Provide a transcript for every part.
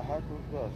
How toothbrush?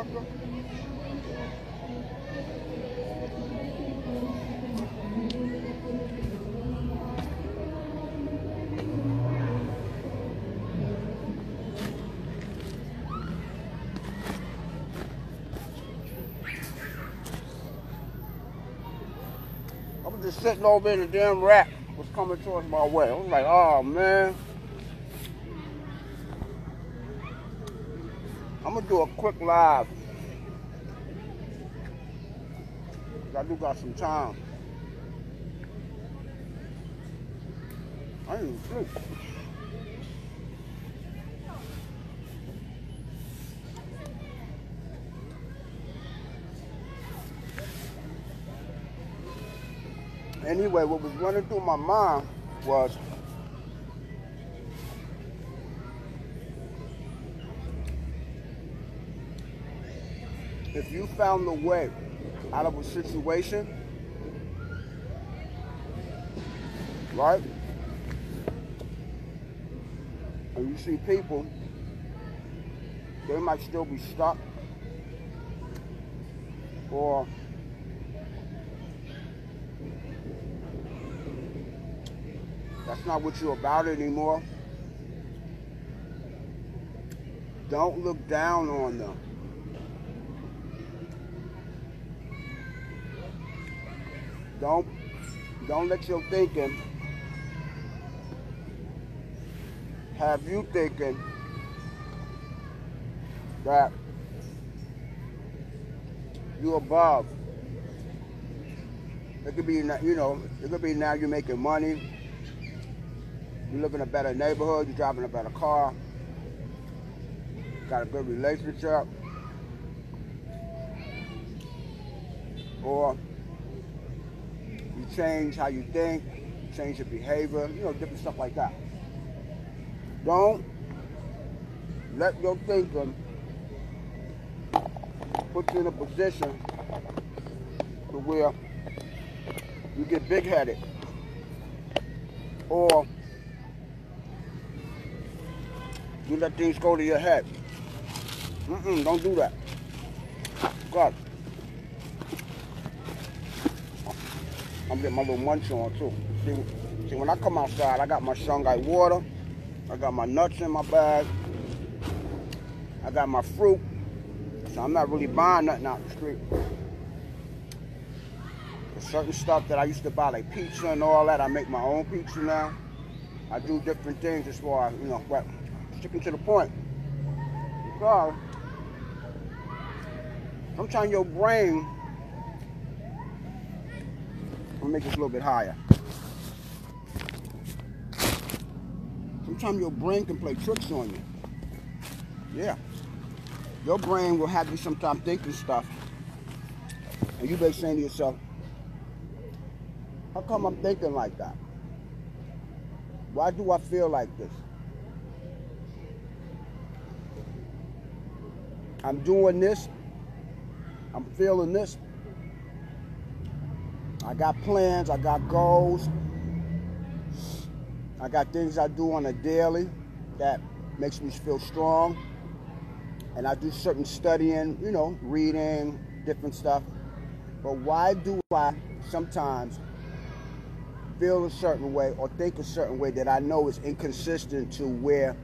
motherfucker. I was just sitting over in the damn rat was coming towards my way. I was like, oh man. I'm gonna do a quick live. I do got some time. I ain't even sleep. Anyway, what was running through my mind was if you found a way out of a situation, right? And you see people, they might still be stuck, or that's not what you're about anymore. Don't look down on them. Don't let your thinking have you thinking that you're above. It could be, you know, it could be now you're making money, you live in a better neighborhood, you're driving a better car, got a good relationship, or you change how you think, change your behavior, you know, different stuff like that. Don't let your thinking put you in a position to where you get big-headed, or you let things go to your head. Don't do that. God. I'm getting my little munch on too. See, when I come outside, I got my Shanghai water, I got my nuts in my bag, I got my fruit, so I'm not really buying nothing out the street. There's certain stuff that I used to buy, like pizza and all that, I make my own pizza now. I do different things as far as, you know, but sticking to the point. Because sometimes your brain, I'll make this a little bit higher. Sometimes your brain can play tricks on you. Yeah. Your brain will have you sometimes thinking stuff, and you be saying to yourself, how come I'm thinking like that? Why do I feel like this? I'm doing this, I'm feeling this. I got plans, I got goals, I got things I do on a daily that makes me feel strong. And I do certain studying, you know, reading, different stuff. But why do I sometimes feel a certain way or think a certain way that I know is inconsistent to where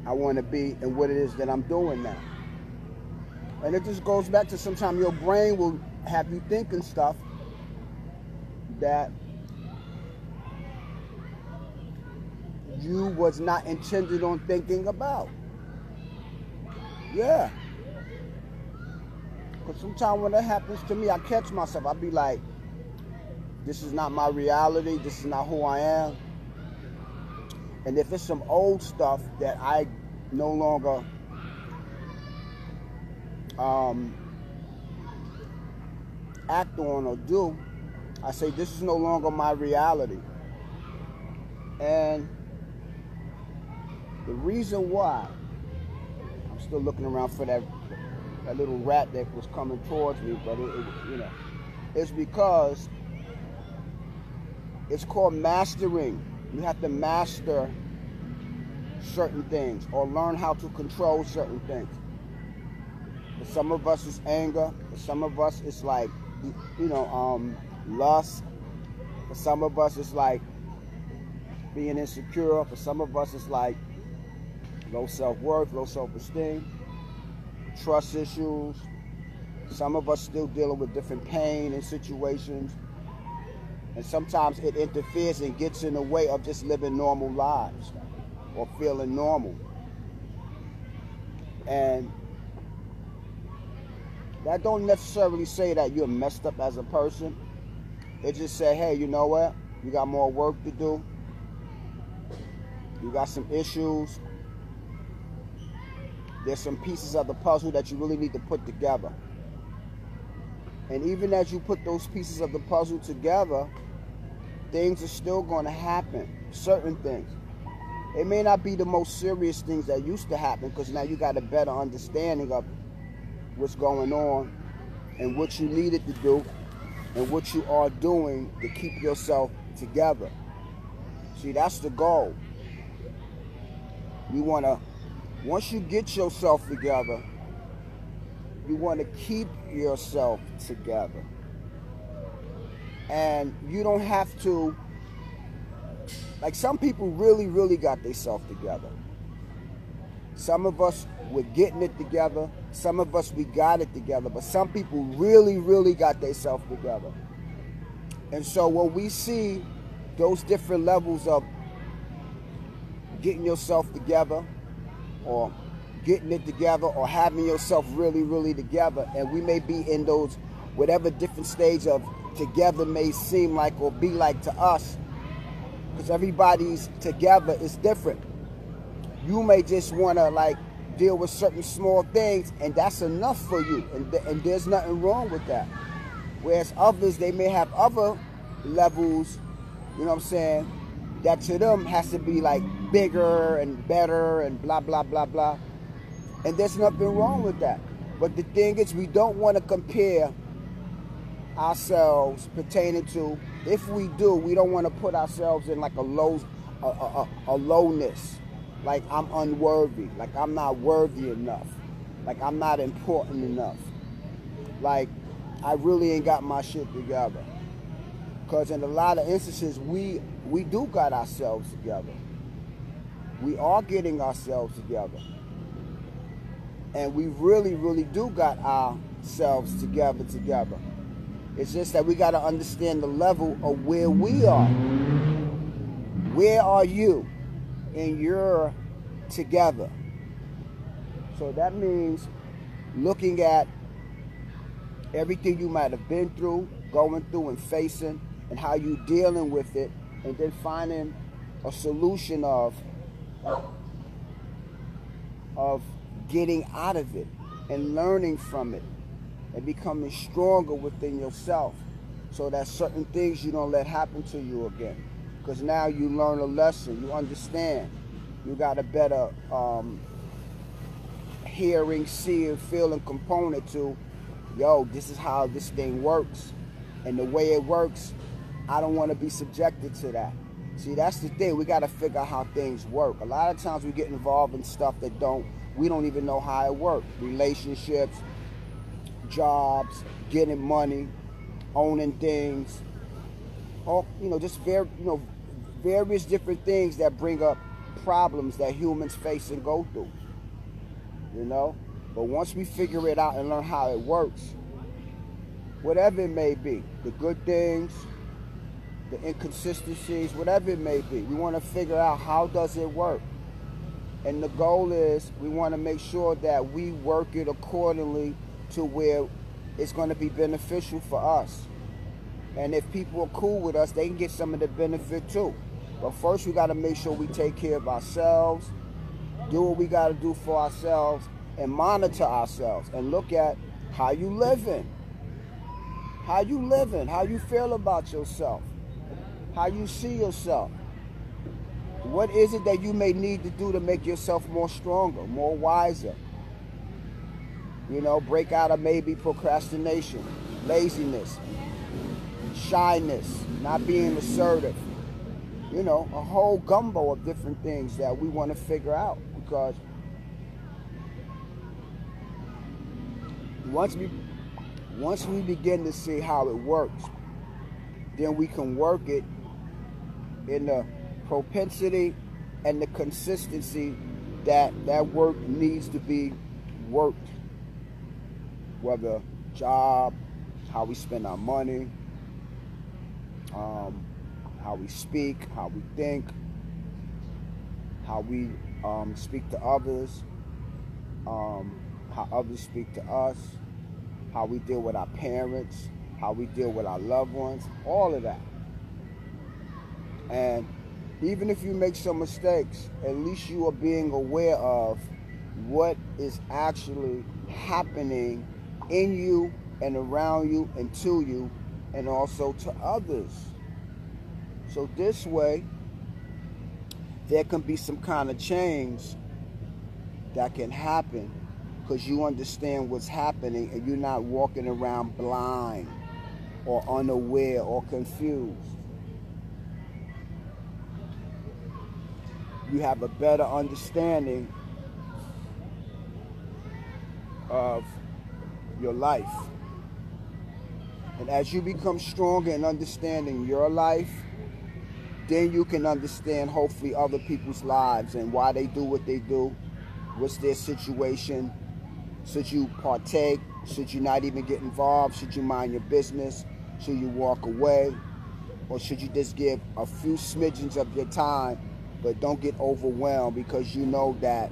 I want to be and what it is that I'm doing now? And it just goes back to sometimes your brain will have you thinking stuff that you was not intended on thinking about. Yeah. Because sometimes when that happens to me, I catch myself. I be like, this is not my reality. This is not who I am. And if it's some old stuff that I no longer act on or do, I say this is no longer my reality. And the reason why, I'm still looking around for that little rat that was coming towards me, but it you know, it's because it's called mastering. You have to master certain things or learn how to control certain things. For some of us, it's anger. For some of us, it's like, lust. For some of us, it's like being insecure. For some of us, it's like low self-worth, low self-esteem, trust issues. Some of us still dealing with different pain and situations. And sometimes it interferes and gets in the way of just living normal lives or feeling normal. And that don't necessarily say that you're messed up as a person. It just say, hey, you know what? You got more work to do. You got some issues. There's some pieces of the puzzle that you really need to put together. And even as you put those pieces of the puzzle together, things are still going to happen. Certain things. It may not be the most serious things that used to happen, because now you got a better understanding of what's going on and what you needed to do and what you are doing to keep yourself together. See, that's the goal. You want to, once you get yourself together, you want to keep yourself together. And you don't have to, like, some people really, really got themselves together. Some of us, we're getting it together. Some of us, we got it together. But some people really, really got themselves together. And so when we see those different levels of getting yourself together, or getting it together, or having yourself really, really together, and we may be in those whatever different stage of together may seem like or be like to us, because everybody's together is different. You may just want to like deal with certain small things, and that's enough for you, and there's nothing wrong with that. Whereas others, they may have other levels, you know what I'm saying, that to them has to be like bigger and better and blah, blah, blah, blah. And there's nothing wrong with that. But the thing is, we don't want to compare ourselves pertaining to, if we do, we don't want to put ourselves in like a lowness. Like I'm unworthy. Like I'm not worthy enough. Like I'm not important enough. Like I really ain't got my shit together. Because in a lot of instances, we do got ourselves together. We are getting ourselves together. And we really, really do got ourselves together. It's just that we got to understand the level of where we are. Where are you in your together? So that means looking at everything you might have been through, going through and facing, and how you dealing with it, and then finding a solution of getting out of it and learning from it and becoming stronger within yourself, so that certain things you don't let happen to you again. Because now you learn a lesson, you understand, you got a better hearing, seeing, feeling component to, yo, this is how this thing works. And the way it works, I don't want to be subjected to that. See, that's the thing. We got to figure out how things work. A lot of times we get involved in stuff that we don't even know how it works. Relationships, jobs, getting money, owning things, all, just various different things that bring up problems that humans face and go through. But once we figure it out and learn how it works, whatever it may be, the good things, the inconsistencies, whatever it may be, we want to figure out how does it work. And the goal is we want to make sure that we work it accordingly to where it's going to be beneficial for us. And if people are cool with us, they can get some of the benefit too. But first we got to make sure we take care of ourselves, do what we got to do for ourselves, and monitor ourselves and look at how you living. How you living, how you feel about yourself, how you see yourself. What is it that you may need to do to make yourself more stronger, more wiser? Break out of maybe procrastination, laziness, shyness, not being assertive. A whole gumbo of different things that we want to figure out, because Once we begin to see how it works, then we can work it in the propensity and the consistency that work needs to be worked. Whether job, how we spend our money, how we speak, how we think, how we speak to others, how others speak to us, how we deal with our parents, how we deal with our loved ones, all of that. And even if you make some mistakes, at least you are being aware of what is actually happening in you and around you and to you and also to others. So this way, there can be some kind of change that can happen because you understand what's happening and you're not walking around blind or unaware or confused. You have a better understanding of your life. And as you become stronger in understanding your life, then you can understand hopefully other people's lives and why they do what they do. What's their situation? Should you partake? Should you not even get involved? Should you mind your business? Should you walk away? Or should you just give a few smidgens of your time, but don't get overwhelmed because you know that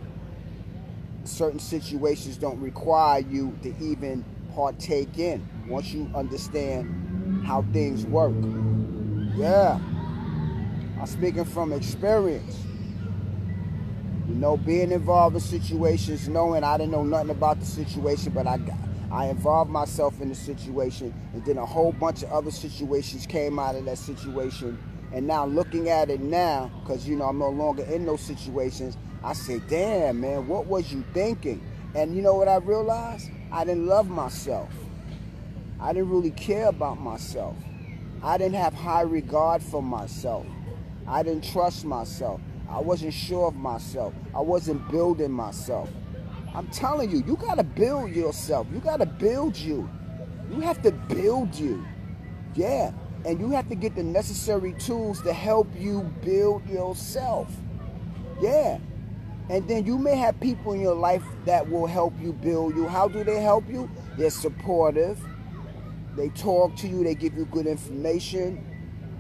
certain situations don't require you to even partake in once you understand how things work. Yeah, I'm speaking from experience. You know, being involved in situations, knowing I didn't know nothing about the situation, but I involved myself in the situation, and then a whole bunch of other situations came out of that situation. And now looking at it now, because, you know, I'm no longer in those situations, I say, damn, man, what was you thinking? And you know what I realized? I didn't love myself. I didn't really care about myself. I didn't have high regard for myself. I didn't trust myself. I wasn't sure of myself. I wasn't building myself. I'm telling you, you got to build yourself. You got to build you. You have to build you. Yeah. And you have to get the necessary tools to help you build yourself. Yeah. And then you may have people in your life that will help you build you. How do they help you? They're supportive. They talk to you. They give you good information.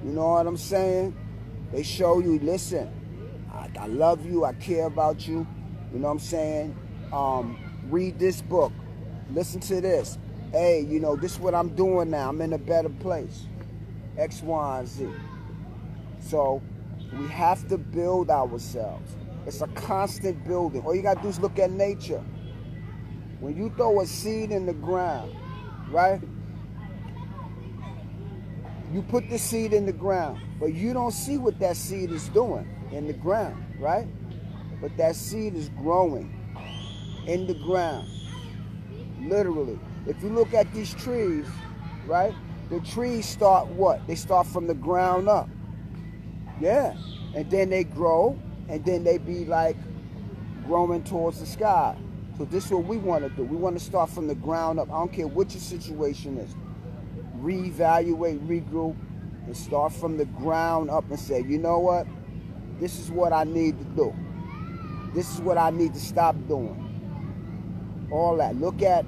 You know what I'm saying? They show you, listen, I love you. I care about you. You know what I'm saying? Read this book. Listen to this. Hey, you know, this is what I'm doing now. I'm in a better place. X, Y, and Z. So we have to build ourselves. It's a constant building. All you got to do is look at nature. When you throw a seed in the ground, right? You put the seed in the ground, but you don't see what that seed is doing in the ground, right? But that seed is growing in the ground, literally. If you look at these trees, right? The trees start what? They start from the ground up. Yeah. And then they grow, and then they be like growing towards the sky. So this is what we want to do. We want to start from the ground up. I don't care what your situation is. Reevaluate, regroup, and start from the ground up and say, you know what? This is what I need to do. This is what I need to stop doing. All that. Look at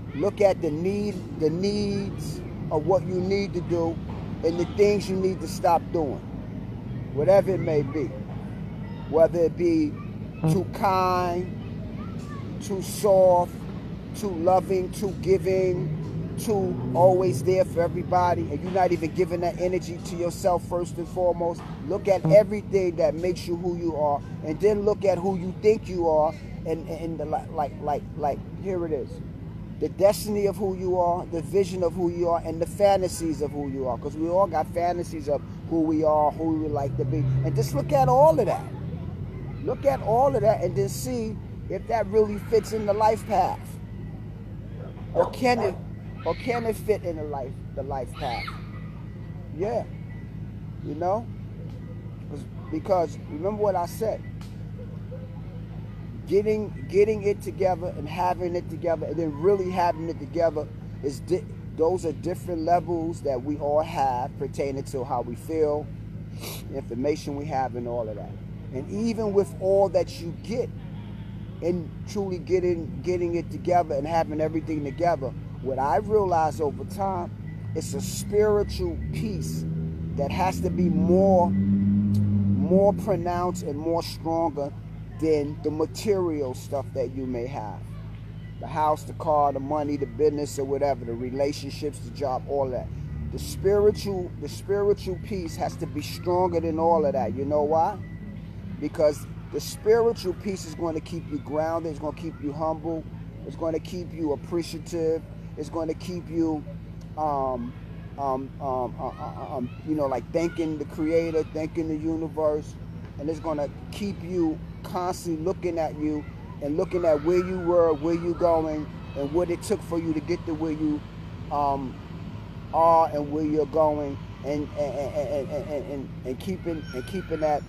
the needs of what you need to do and the things you need to stop doing. Whatever it may be. Whether it be too kind, too soft, too loving, too giving, too always there for everybody, and you're not even giving that energy to yourself first and foremost. Look at everything that makes you who you are, and then look at who you think you are, and the, like here it is. The destiny of who you are, the vision of who you are, and the fantasies of who you are. Because we all got fantasies of who we are, who we would like to be. And just look at all of that. Look at all of that and then see if that really fits in the life path. Or can it fit in the life path? Yeah. You know? Because remember what I said. Getting it together and having it together and then really having it together Those are different levels that we all have pertaining to how we feel, information we have, and all of that. And even with all that you get, and truly getting it together and having everything together, what I've realized over time, it's a spiritual piece that has to be more pronounced and more stronger than the material stuff that you may have. The house, the car, the money, the business, or whatever, the relationships, the job, all that. The spiritual piece has to be stronger than all of that. You know why? Because the spiritual piece is going to keep you grounded. It's going to keep you humble. It's going to keep you appreciative. It's going to keep you, like thanking the Creator, thanking the universe, and it's going to keep you constantly looking at you and looking at where you were, where you going, and what it took for you to get to where you are and where you're going, and keeping that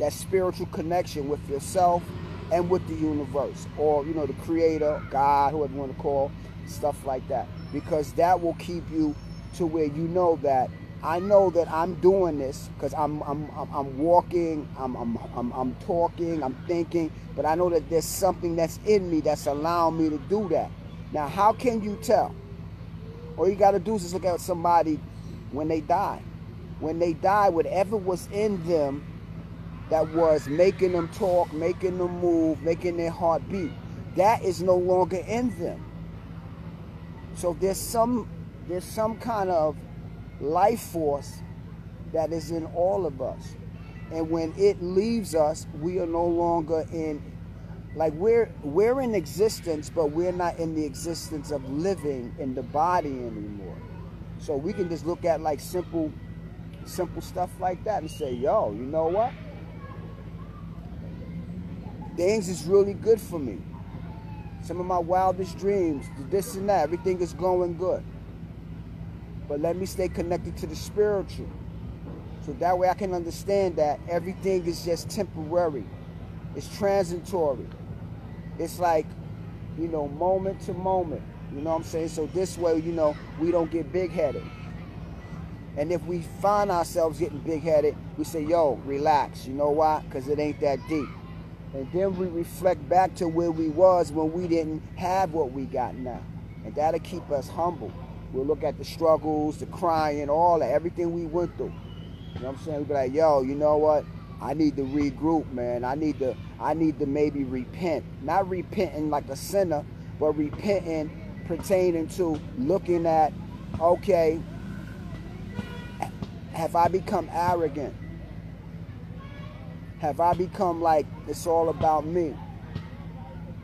spiritual connection with yourself and with the universe, or the Creator, God, whoever you want to call, stuff like that, because that will keep you to where that I know that I'm doing this because I'm walking, I'm talking, I'm thinking, but I know that there's something that's in me that's allowing me to do that. Now, how can you tell? All you got to do is just look at somebody when they die. When they die, whatever was in them that was making them talk, making them move, making their heart beat, that is no longer in them. So there's some kind of life force that is in all of us, and when it leaves us, we are no longer in, like, we're in existence, but we're not in the existence of living in the body anymore. So we can just look at like simple stuff like that and say, yo, you know what, things is really good for me. Some of my wildest dreams, this and that, everything is going good. But let me stay connected to the spiritual. So that way I can understand that everything is just temporary. It's transitory. It's like, moment to moment. You know what I'm saying? So this way, we don't get big-headed. And if we find ourselves getting big-headed, we say, yo, relax. You know why? Because it ain't that deep. And then we reflect back to where we was when we didn't have what we got now. And that'll keep us humble. We'll look at the struggles, the crying, all that, everything we went through. You know what I'm saying? We'll be like, yo, you know what? I need to regroup, man. I need to maybe repent. Not repenting like a sinner, but repenting pertaining to looking at, okay, have I become arrogant? Have I become like it's all about me?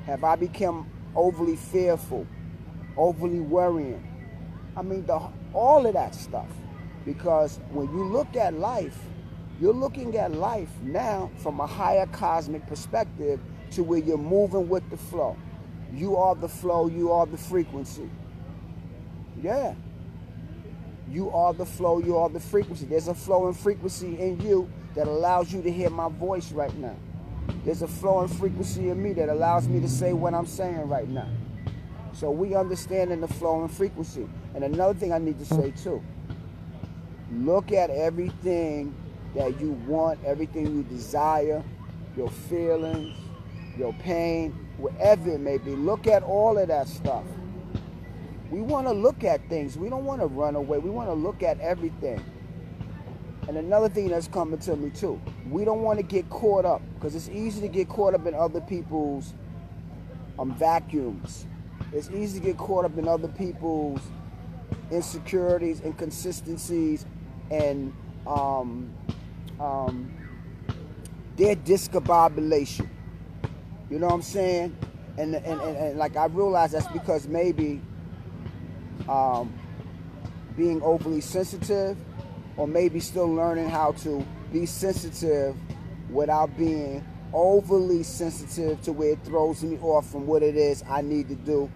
Have I become overly fearful, overly worrying? I mean, all of that stuff. Because when you look at life, you're looking at life now from a higher cosmic perspective to where you're moving with the flow. You are the flow, you are the frequency. Yeah. You are the flow, you are the frequency. There's a flow and frequency in you that allows you to hear my voice right now. There's a flow and frequency in me that allows me to say what I'm saying right now. So we understand in the flow and frequency. And another thing I need to say too, look at everything that you want, everything you desire, your feelings, your pain, whatever it may be. Look at all of that stuff. We want to look at things. We don't want to run away. We want to look at everything. And another thing that's coming to me too, we don't want to get caught up, because it's easy to get caught up in other people's vacuums. It's easy to get caught up in other people's insecurities, inconsistencies, and their discombobulation. You know what I'm saying? And like I realize that's because maybe being overly sensitive, or maybe still learning how to be sensitive without being overly sensitive to where it throws me off from what it is I need to do,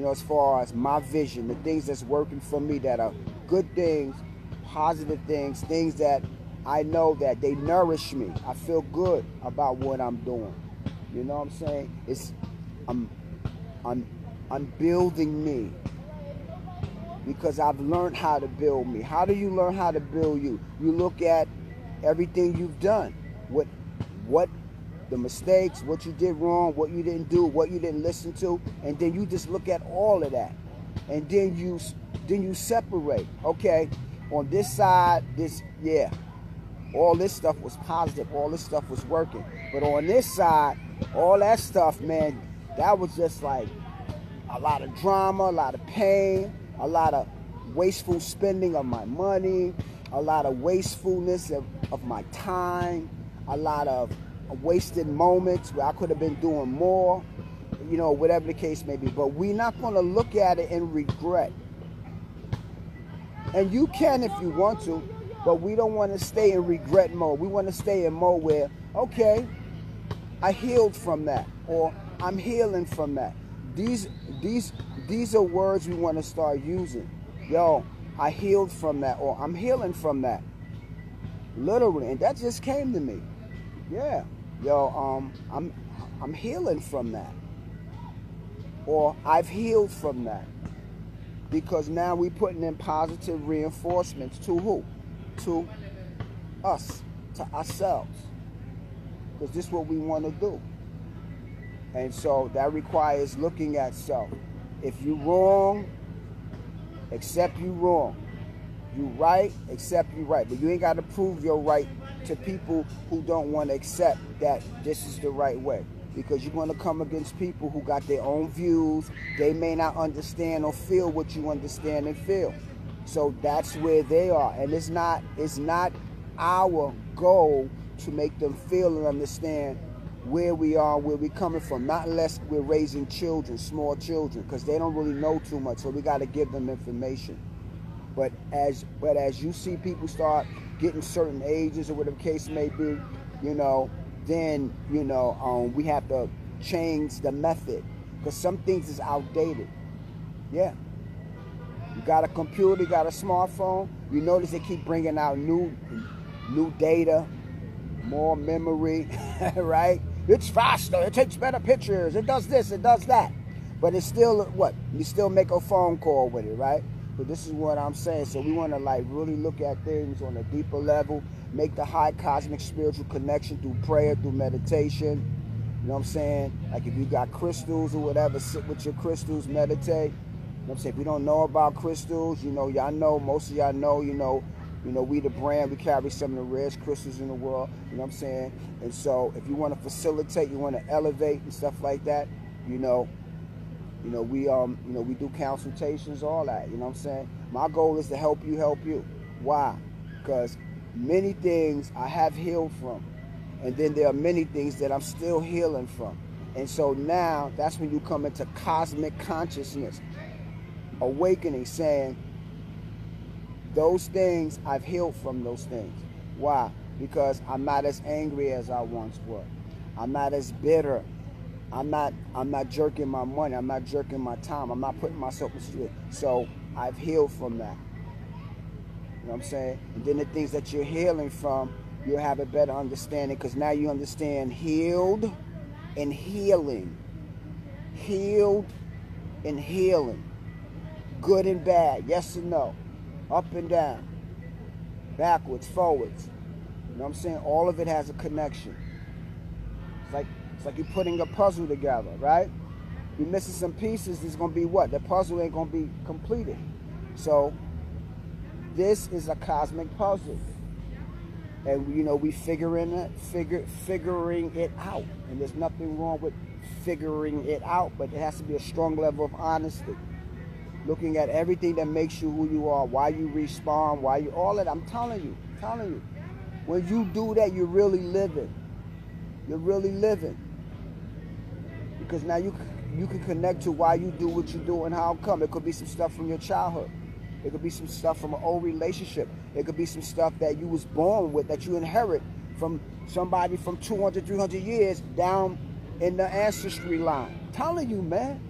as far as my vision, the things that's working for me that are good things, positive things, things that I know that they nourish me. I feel good about what I'm doing. You know what I'm saying? I'm building me. because I've learned how to build me. How do you learn how to build you? You look at everything you've done, what the mistakes, what you did wrong, what you didn't do, what you didn't listen to, and then you just look at all of that, and then you separate. Okay, on this side, all this stuff was positive, all this stuff was working, but on this side, all that stuff, man, that was just like a lot of drama, a lot of pain, a lot of wasteful spending of my money, a lot of wastefulness of my time, a lot of wasted moments where I could have been doing more, you know, whatever the case may be. But we're not going to look at it in regret. And you can if you want to, but we don't want to stay in regret mode. We want to stay in mode where, okay, I healed from that, or I'm healing from that. These are words we want to start using. Yo, I healed from that, or I'm healing from that. Literally, and that just came to me. Yeah, yo, I'm healing from that, or I've healed from that, because now we're putting in positive reinforcements to who? To us, to ourselves, because this is what we want to do. And so that requires looking at self. If you wrong, accept you wrong. You right, accept you right. But you ain't got to prove your right to people who don't want to accept that this is the right way. Because you're going to come against people who got their own views. They may not understand or feel what you understand and feel. So that's where they are. And it's not our goal to make them feel and understand where we are, where we're coming from. Not unless we're raising children, small children, because they don't really know too much. So we got to give them information. But as you see people start getting certain ages or whatever the case may be, you know, then, you know, we have to change the method, because some things is outdated. Yeah. You got a computer, you got a smartphone, you notice they keep bringing out new data, more memory, right? It's faster, it takes better pictures, it does this, it does that. But it's still, what? You still make a phone call with it, right? So this is what I'm saying. So we want to like really look at things on a deeper level, make the high cosmic spiritual connection through prayer, through meditation. You know what I'm saying? Like if you got crystals or whatever, sit with your crystals, meditate. You know what I'm saying? If you don't know about crystals, you know, y'all know, most of y'all know, you know, we the brand, we carry some of the rarest crystals in the world, you know what I'm saying? And so if you want to facilitate, you want to elevate and stuff like that, we do consultations, all that, you know what I'm saying? My goal is to help you. Why? Because many things I have healed from, and then there are many things that I'm still healing from. And so now that's when you come into cosmic consciousness, awakening, saying, those things, I've healed from those things. Why? Because I'm not as angry as I once was. I'm not as bitter. I'm not jerking my money. I'm not jerking my time. I'm not putting myself in shit. So I've healed from that. You know what I'm saying? And then the things that you're healing from, you'll have a better understanding, because now you understand healed and healing. Healed and healing. Good and bad. Yes and no. Up and down. Backwards, forwards. You know what I'm saying? All of it has a connection. It's like you're putting a puzzle together, right? You're missing some pieces, it's going to be what? The puzzle ain't going to be completed. So, this is a cosmic puzzle. And, you know, we figuring it out. And there's nothing wrong with figuring it out, but it has to be a strong level of honesty. Looking at everything that makes you who you are, why you respond, why you, all that. I'm telling you. When you do that, you're really living. You're really living. Because now you can connect to why you do what you do and how come. It could be some stuff from your childhood. It could be some stuff from an old relationship. It could be some stuff that you was born with, that you inherit from somebody from 200, 300 years down in the ancestry line. I'm telling you, man.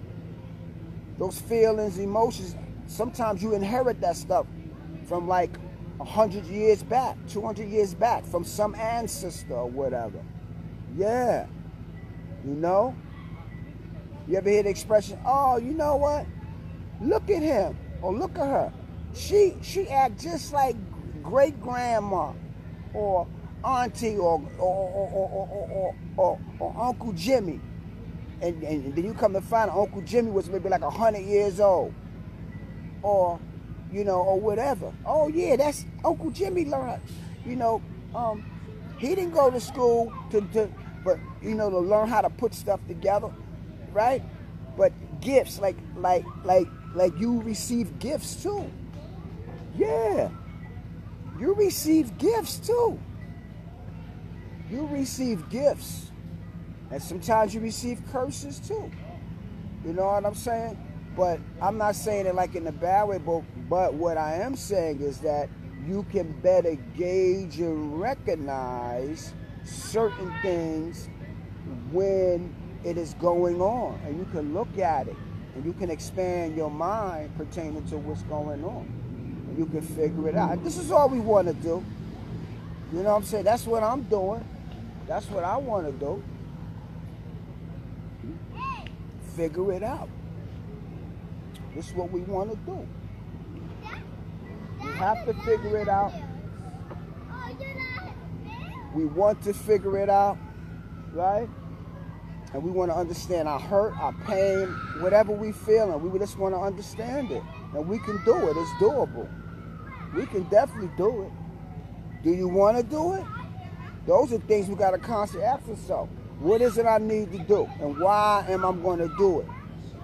Those feelings, emotions, sometimes you inherit that stuff from like 100 years back, 200 years back, from some ancestor or whatever. Yeah. You know? You ever hear the expression, oh, you know what? Look at him. Oh, look at her. She act just like great grandma or auntie or Uncle Jimmy. And then you come to find out Uncle Jimmy was maybe like 100 years old. Or, you know, or whatever. Oh yeah, that's Uncle Jimmy learned, you know, he didn't go to school but you know, to learn how to put stuff together, right? But gifts, like you receive gifts too. Yeah. You receive gifts too. You receive gifts. And sometimes you receive curses too. You know what I'm saying? But I'm not saying it like in a bad way, but what I am saying is that you can better gauge and recognize certain things when it is going on. And you can look at it and you can expand your mind pertaining to what's going on. And you can figure it out. And this is all we want to do. You know what I'm saying? That's what I'm doing. That's what I want to do. Figure it out. This is what we want to do. We have to figure it out. We want to figure it out, right? And we want to understand our hurt, our pain, whatever we feel, and we just want to understand it. And we can do it. It's doable. We can definitely do it. Do you want to do it? Those are things we got to constantly ask ourselves. What is it I need to do? And why am I going to do it?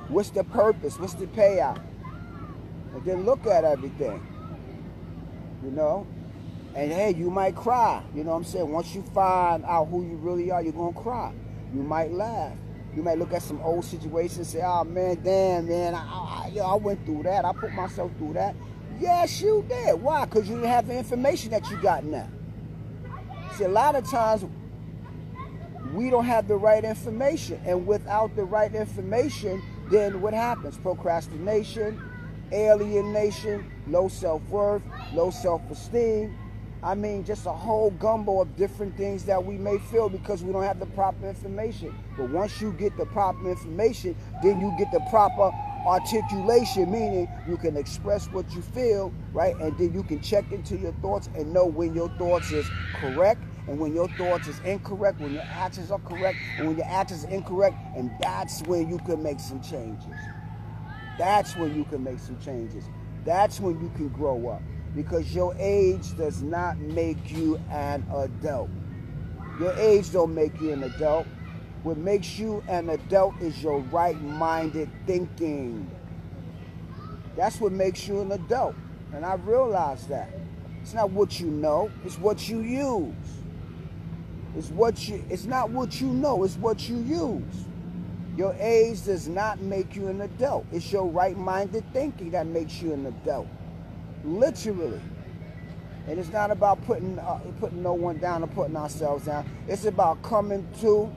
What's the purpose? What's the payout? And then look at everything. You know? And hey, you might cry. You know what I'm saying? Once you find out who you really are, you're going to cry. You might laugh. You might look at some old situations and say, oh man, damn, man, I went through that. I put myself through that. Yes, you did. Why? Because you didn't have the information that you got now. See, a lot of times, we don't have the right information. And without the right information, then what happens? Procrastination, alienation, low self-worth, low self-esteem. I mean, just a whole gumbo of different things that we may feel because we don't have the proper information. But once you get the proper information, then you get the proper articulation, meaning you can express what you feel, right? And then you can check into your thoughts and know when your thoughts is correct and when your thoughts is incorrect, when your actions are correct and when your actions are incorrect. And that's when you can make some changes. That's when you can make some changes. That's when you can grow up. Because your age does not make you an adult. Your age don't make you an adult. What makes you an adult is your right-minded thinking. That's what makes you an adult. And I realized that. It's not what you know, it's what you use. It's not what you know, it's what you use. Your age does not make you an adult. It's your right-minded thinking that makes you an adult. Literally. And it's not about putting no one down or putting ourselves down. It's about coming to,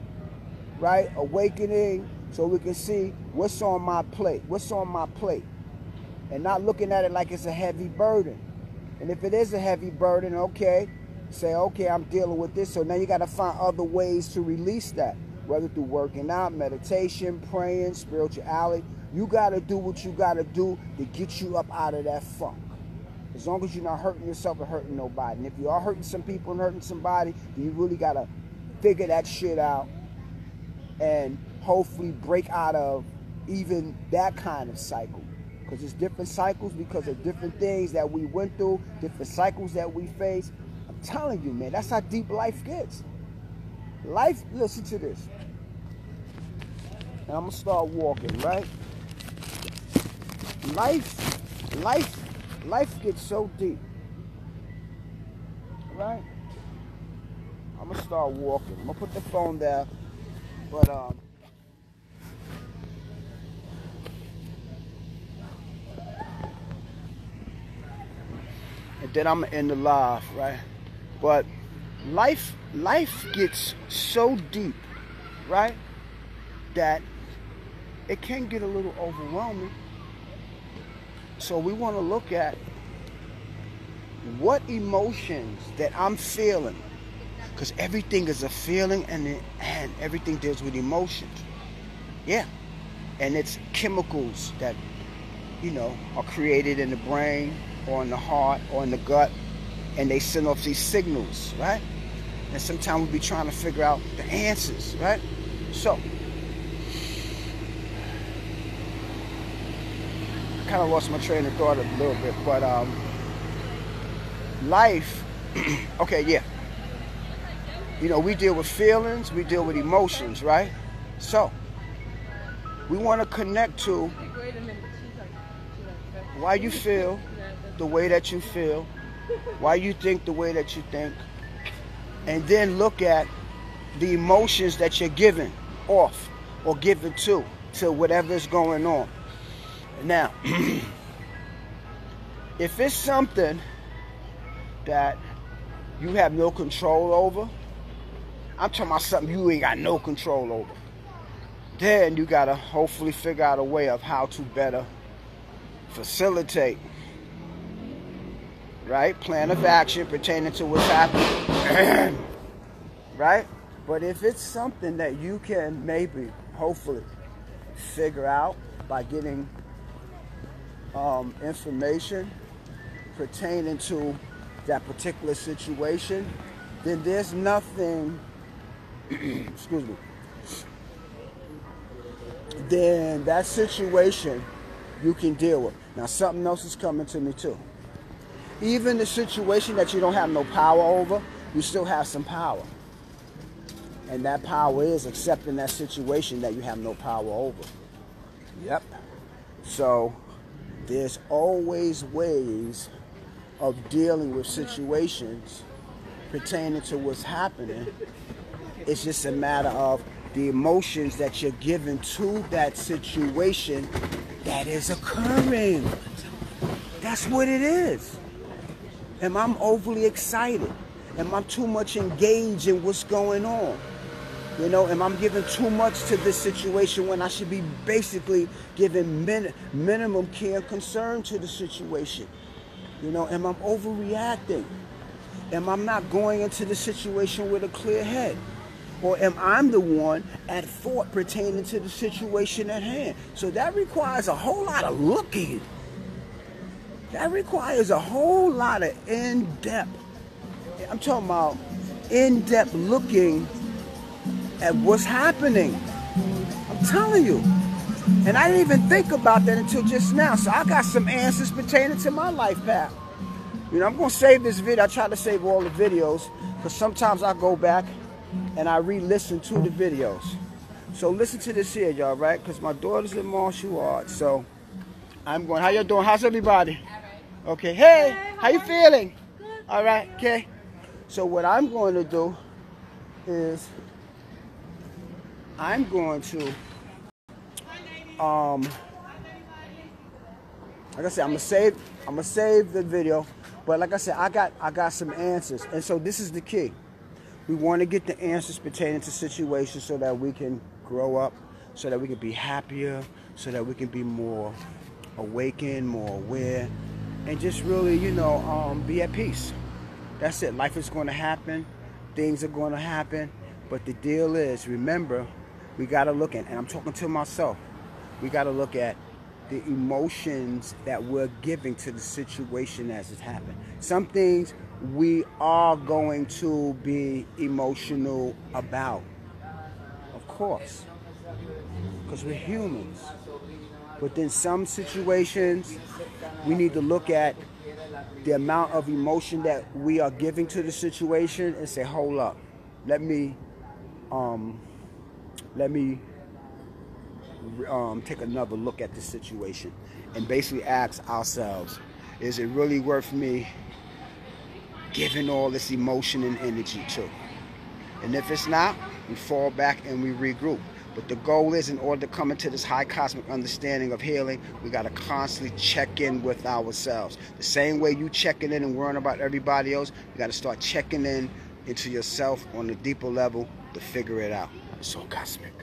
right, awakening, so we can see what's on my plate. What's on my plate. And not looking at it like it's a heavy burden. And if it is a heavy burden, okay, say, okay, I'm dealing with this. So now you got to find other ways to release that. Whether through working out, meditation, praying, spirituality. You got to do what you got to do to get you up out of that funk. As long as you're not hurting yourself or hurting nobody. And if you are hurting some people and hurting somebody, then you really got to figure that shit out and hopefully break out of even that kind of cycle. Because it's different cycles because of different things that we went through, different cycles that we face. I'm telling you, man, that's how deep life gets. Life, listen to this. And I'm going to start walking, right? Life gets so deep, right? I'm going to start walking. I'm going to put the phone down, but, and then I'm going to end the live, right? But life gets so deep, right, that it can get a little overwhelming. So we want to look at what emotions that I'm feeling, because everything is a feeling and everything deals with emotions. Yeah. And it's chemicals that are created in the brain or in the heart or in the gut, and they send off these signals, right? And sometimes we be trying to figure out the answers, right? So, I kind of lost my train of thought a little bit, but life, okay, yeah. We deal with feelings, we deal with emotions, right? So, we want to connect to why you feel the way that you feel, why you think the way that you think, and then look at the emotions that you're giving off or giving to whatever's going on. Now, if it's something that you have no control over, I'm talking about something you ain't got no control over, then you got to hopefully figure out a way of how to better facilitate, right? Plan of action pertaining to what's happening, right? But if it's something that you can maybe, hopefully, figure out by getting information pertaining to that particular situation, then there's nothing, excuse me, then that situation you can deal with. Now, something else is coming to me too. Even the situation that you don't have no power over, you still have some power. And that power is accepting that situation that you have no power over. Yep. So, there's always ways of dealing with situations pertaining to what's happening. It's just a matter of the emotions that you're giving to that situation that is occurring. That's what it is. Am I overly excited? Am I too much engaged in what's going on? Am I giving too much to this situation when I should be basically giving minimum care and concern to the situation? Am I overreacting? Am I not going into the situation with a clear head? Or am I the one at fault pertaining to the situation at hand? So that requires a whole lot of looking. That requires a whole lot of in-depth. I'm talking about in-depth looking at what's happening. I'm telling you. And I didn't even think about that until just now. So I got some answers pertaining to my life path. I'm going to save this video. I try to save all the videos because sometimes I go back and I re-listen to the videos. So listen to this here, y'all, right? Because my daughter's in martial arts. So I'm going, how y'all doing? How's everybody? All right. Okay. Hey, how you feeling? Good. All right. Okay. So what I'm going to do is I'm going to, like I said, I'm gonna save the video. But like I said, I got some answers. And so this is the key. We want to get the answers pertaining to situations so that we can grow up, so that we can be happier, so that we can be more awakened, more aware, and just really, be at peace. That's it. Life is going to happen. Things are going to happen. But the deal is, remember, we got to look at, and I'm talking to myself, we got to look at the emotions that we're giving to the situation as it's happened. Some things we are going to be emotional about, of course, because we're humans. But then some situations, we need to look at the amount of emotion that we are giving to the situation and say, hold up, let me take another look at the situation and basically ask ourselves, is it really worth me giving all this emotion and energy to? And if it's not, we fall back and we regroup. But the goal is, in order to come into this high cosmic understanding of healing, we got to constantly check in with ourselves. The same way you checking in and worrying about everybody else, you got to start checking in into yourself on a deeper level to figure it out. It's so cosmic.